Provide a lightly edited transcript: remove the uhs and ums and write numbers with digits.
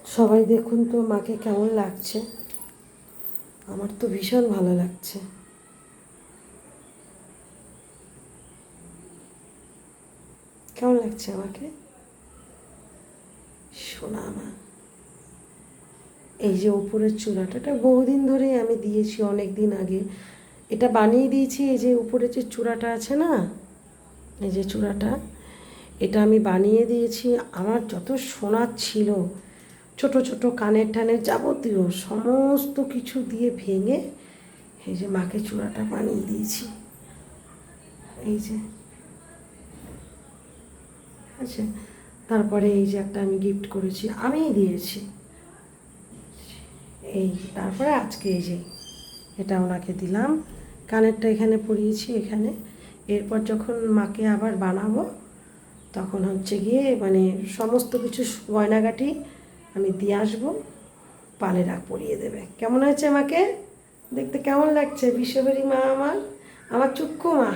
সবাই দেখুন তো মাকে কেমন লাগছে। আমার তো ভীষণ ভালো লাগছে। কেমন লাগছে আমাকে? সোনা মা। এই যে উপরের চূড়াটা, এটা বহুদিন ধরেই আমি দিয়েছি, অনেক দিন আগে এটা বানিয়ে দিয়েছি। এই যে উপরে যে চূড়াটা আছে না, এই যে চূড়াটা, এটা আমি বানিয়ে দিয়েছি। আমার যত সোনা ছিল, ছোট ছোট কানের টানের যাবতীয় সমস্ত কিছু দিয়ে ভেঙে এই যে মাকে চূড়াটা বানিয়ে দিয়েছি। এই যে, আচ্ছা, তারপরে এই যে একটা আমি গিফট করেছি, আমিই দিয়েছি। এই তারপরে আজকে এই যে এটা ওনাকে দিলাম, কানেরটা এখানে পরিয়েছি এখানে। এরপর যখন মাকে আবার বানাবো তখন হচ্ছে গিয়ে মানে সমস্ত কিছু গয়নাগাটি আমি দিয়ে আসবো, পালে রাখ পরিয়ে দেবে। কেমন হয়েছে আমাকে দেখতে? কেমন লাগছে বিশ্বভরী মা আমার, আমার চুক্কু মা?